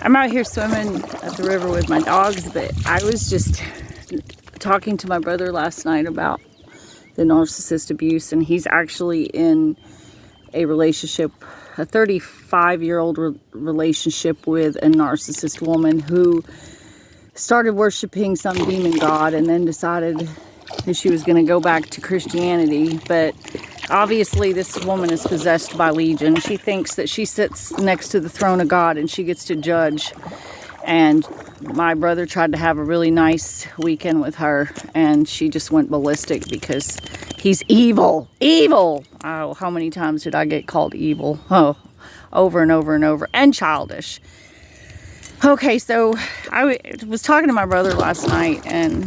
I'm out here swimming at the river with my dogs, but I was just talking to my brother last night about the narcissist abuse, and he's actually in a relationship, a 35-year-old relationship with a narcissist woman who started worshiping some demon god and then decided that she was going to go back to Christianity. But obviously this woman is possessed by Legion. She thinks that she sits next to the throne of God and she gets to judge. And my brother tried to have a really nice weekend with her, and she just went ballistic because he's evil. Evil! Oh, how many times did I get called evil? Oh, over and over and over. And childish. Okay, so I was talking to my brother last night, and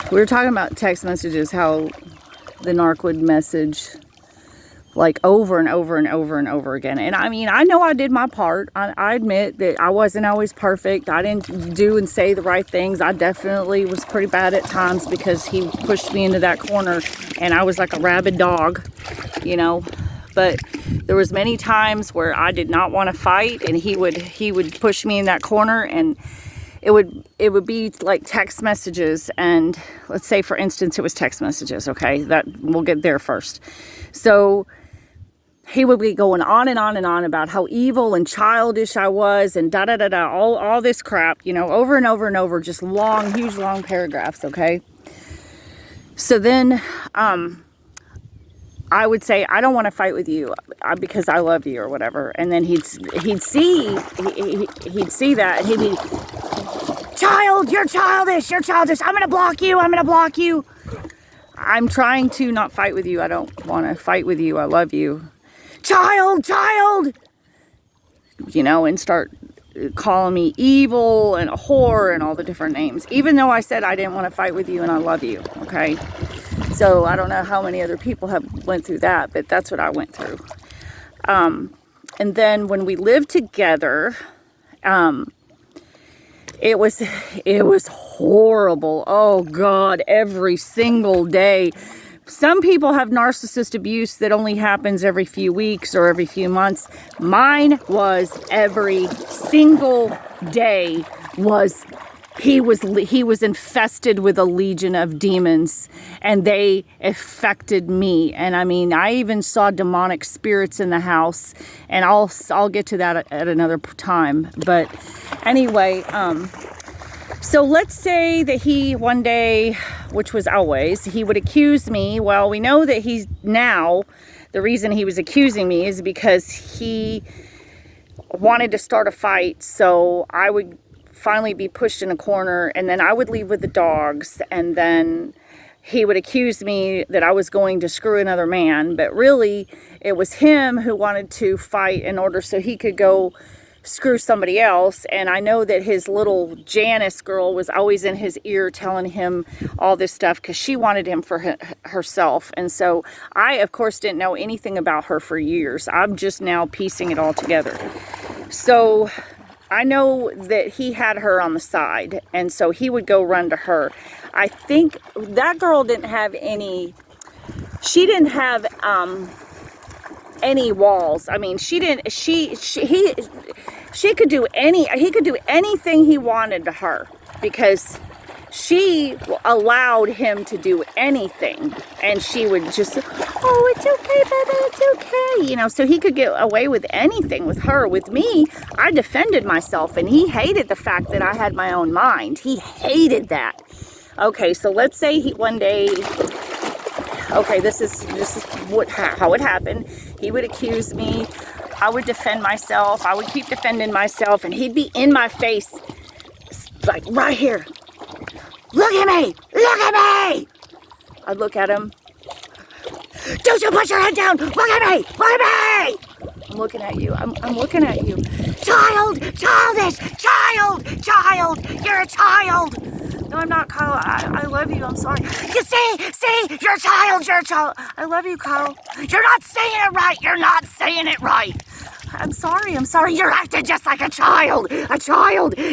we were talking about text messages, how the narc would message like over and over and over and over again. And I mean, I know I did my part. I admit that I wasn't always perfect. I didn't do and say the right things. I definitely was pretty bad at times because he pushed me into that corner and I was like a rabid dog, you know. But there was many times where I did not want to fight, and he would push me in that corner, and it would be like text messages. And let's say, for instance, it was text messages. Okay, that we'll get there first. So he would be going on and on and on about how evil and childish I was, and da da da da, all this crap, you know, over and over and over, just long, huge, long paragraphs. Okay. So then, I would say, I don't want to fight with you because I love you or whatever. And then he'd see that, and he'd be, child, you're childish. I'm going to block you. I'm trying to not fight with you. I don't want to fight with you. I love you. Child, you know, and start calling me evil and a whore and all the different names, even though I said I didn't want to fight with you and I love you. Okay. So I don't know how many other people have went through that, but that's what I went through. And then when we lived together, it was horrible. Oh God, every single day. Some people have narcissist abuse that only happens every few weeks or every few months. Mine was every single day. He was infested with a legion of demons, and they affected me. And I mean, I even saw demonic spirits in the house, and I'll get to that at another time. But anyway, so let's say that he one day, which was always, he would accuse me. Well, we know that the reason he was accusing me is because he wanted to start a fight. So I would finally be pushed in a corner, and then I would leave with the dogs, and then he would accuse me that I was going to screw another man. But really, it was him who wanted to fight in order so he could go screw somebody else. And I know that his little Janice girl was always in his ear telling him all this stuff because she wanted him for herself. And so I, of course, didn't know anything about her for years. I'm just now piecing it all together. So I know that he had her on the side, and so he would go run to her. I think that girl didn't have any walls. I mean, he could do anything he wanted to her because she allowed him to do anything, and she would just, oh, it's okay, baby, it's okay, you know. So he could get away with anything with her. With me, I defended myself, and he hated the fact that I had my own mind. He hated that. Okay, so let's say one day, okay, this is how it happened. He would accuse me. I would defend myself. I would keep defending myself, and he'd be in my face, like right here. Look at me! I'd look at him. Don't you put your head down! Look at me! I'm looking at you. I'm looking at you. Childish! Child! You're a child! No, I'm not, Kyle. I love you. I'm sorry. You see? You're a child. I love you, Kyle. You're not saying it right. I'm sorry. You're acting just like a child.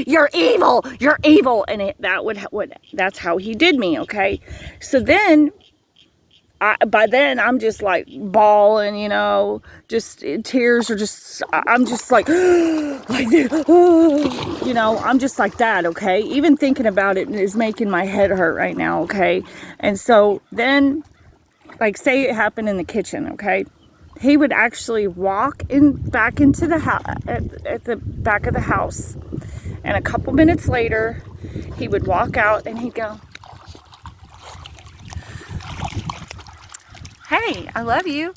You're evil. And that's how he did me. Okay. So then by then I'm just like bawling, just tears are just, I'm just like, like, I'm just like that, okay? Even thinking about it is making my head hurt right now, okay? And so then, like, say it happened in the kitchen, okay? He would actually walk back into the house, at the back of the house. And a couple minutes later, he would walk out and he'd go, "Hey, I love you."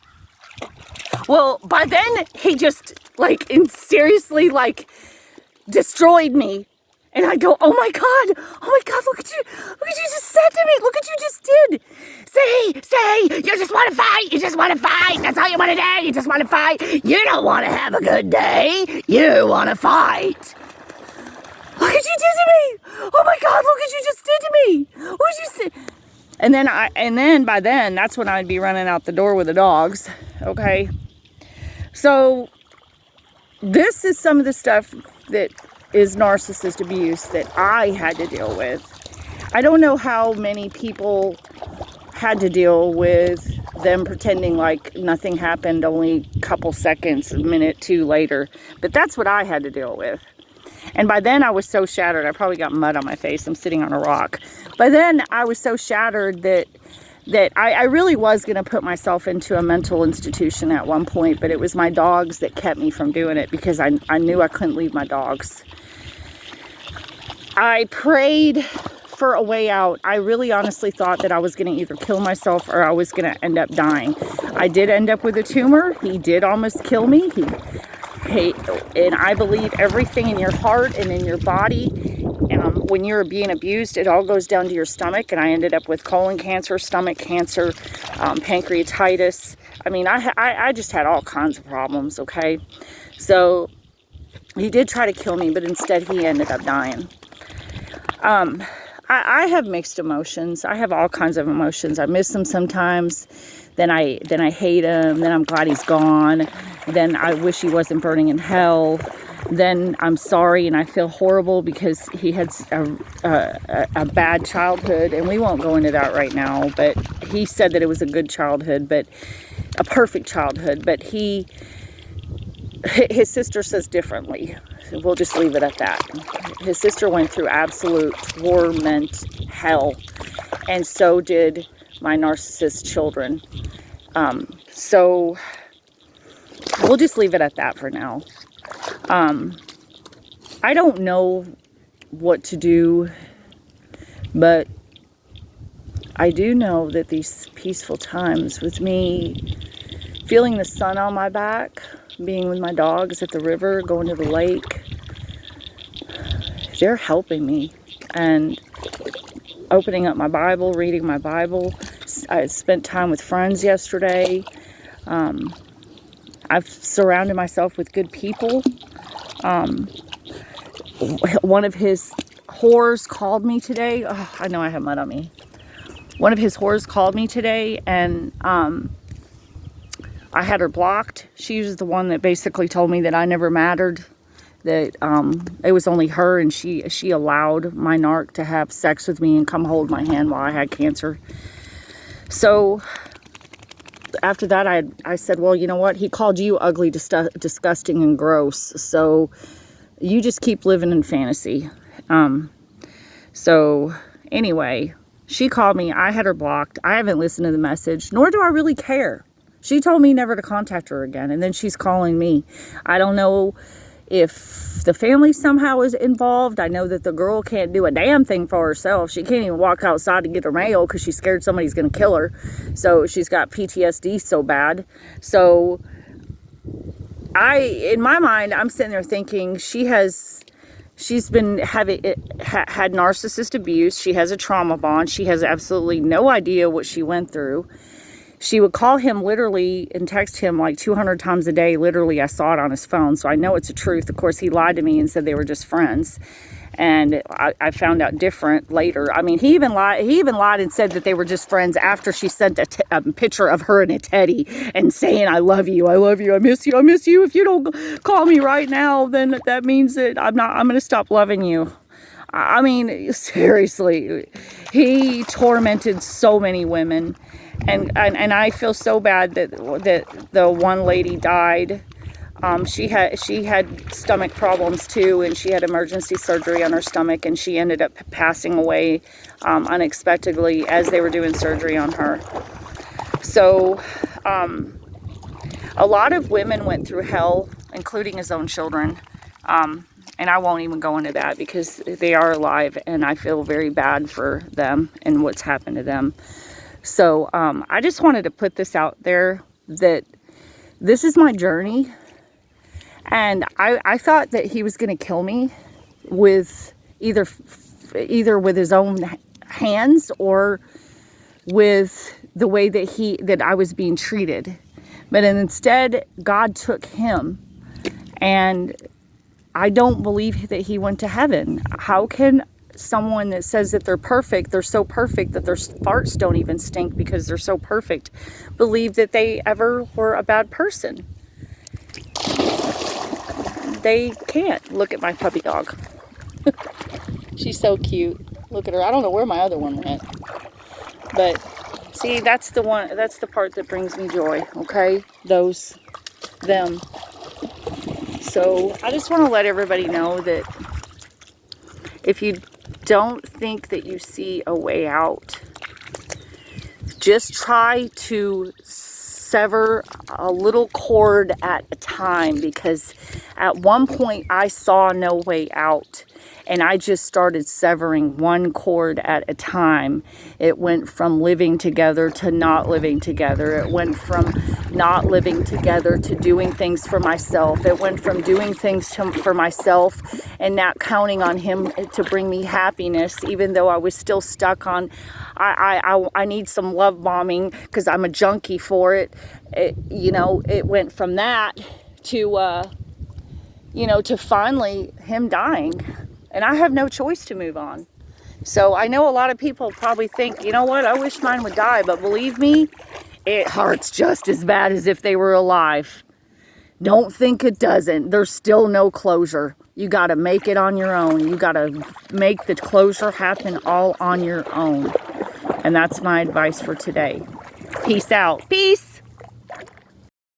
Well, by then, he just, like, seriously, like, destroyed me. And I go, oh my God, look what you just said to me. Look what you just did. Say, you just want to fight. That's all you want to do. You just want to fight. You don't want to have a good day. You want to fight. Look what you did to me. Oh my God, look what you just did to me. What did you say? And then by then, that's when I'd be running out the door with the dogs. Okay. So this is some of the stuff that is narcissist abuse that I had to deal with. I don't know how many people had to deal with them pretending like nothing happened only a couple seconds, a minute, two later. But that's what I had to deal with. And by then I was so shattered, I probably got mud on my face. I'm sitting on a rock. By then I was so shattered that I really was going to put myself into a mental institution at one point, but it was my dogs that kept me from doing it because I knew I couldn't leave my dogs. I prayed for a way out. I really honestly thought that I was going to either kill myself or I was going to end up dying. I did end up with a tumor. He did almost kill me. And I believe everything in your heart and in your body, when you're being abused, it all goes down to your stomach. And I ended up with colon cancer, stomach cancer, pancreatitis. I mean, I just had all kinds of problems, okay? So he did try to kill me, but instead he ended up dying. I have mixed emotions. I have all kinds of emotions. I miss him sometimes. Then I hate him. Then I'm glad he's gone. Then I wish he wasn't burning in hell. Then I'm sorry and I feel horrible because he had a bad childhood. And we won't go into that right now. But he said that it was a good childhood, but a perfect childhood. But his sister says differently. We'll just leave it at that. His sister went through absolute torment, hell. And so did my narcissist children. So we'll just leave it at that for now. I don't know what to do, but I do know that these peaceful times with me feeling the sun on my back, being with my dogs at the river, going to the lake, they're helping me. And opening up my Bible, reading my Bible. I spent time with friends yesterday. I've surrounded myself with good people. One of his whores called me today. Oh, I know I have mud on me. One of his whores called me today, and I had her blocked. She was the one that basically told me that I never mattered, that it was only her, and she allowed my narc to have sex with me and come hold my hand while I had cancer. So after that, I said, well, you know what? He called you ugly, disgusting, and gross. So you just keep living in fantasy. So anyway, she called me. I had her blocked. I haven't listened to the message, nor do I really care. She told me never to contact her again, and then she's calling me. I don't know if the family somehow is involved. I know that the girl can't do a damn thing for herself. She can't even walk outside to get her mail because she's scared somebody's going to kill her. So she's got PTSD so bad. So in my mind, I'm sitting there thinking she's been had narcissist abuse. She has a trauma bond. She has absolutely no idea what she went through. She would call him literally and text him like 200 times a day. Literally, I saw it on his phone, so I know it's the truth. Of course, he lied to me and said they were just friends. And I found out different later. I mean, he even lied and said that they were just friends after she sent a picture of her and a teddy and saying, I love you, I miss you. If you don't call me right now, then that means that I'm going to stop loving you. I mean, seriously, he tormented so many women. And I feel so bad that the one lady died. She had stomach problems too, and she had emergency surgery on her stomach, and she ended up passing away unexpectedly as they were doing surgery on her. So a lot of women went through hell, including his own children. And I won't even go into that because they are alive, and I feel very bad for them and what's happened to them. So I just wanted to put this out there that this is my journey. And I thought that he was going to kill me with either with his own hands or with the way that I was being treated. But instead, God took him, and I don't believe that he went to heaven. How can someone that says that they're perfect, they're so perfect that their farts don't even stink because they're so perfect, believe that they ever were a bad person? They can't. Look at my puppy dog. She's so cute. Look at her. I don't know where my other one went. But see, that's the one, that's the part that brings me joy, okay? Them. So I just want to let everybody know that if you don't think that you see a way out, just try to sever a little cord at a time, because at one point I saw no way out, and I just started severing one cord at a time. It went from living together to not living together. It went from not living together to doing things for myself. It went from doing things for myself and not counting on him to bring me happiness, even though I was still stuck on, I need some love bombing because I'm a junkie for it. It went from that to, to finally him dying. And I have no choice to move on. So I know a lot of people probably think, you know what, I wish mine would die. But believe me, it hurts just as bad as if they were alive. Don't think it doesn't. There's still no closure. You got to make it on your own. You got to make the closure happen all on your own. And that's my advice for today. Peace out. Peace.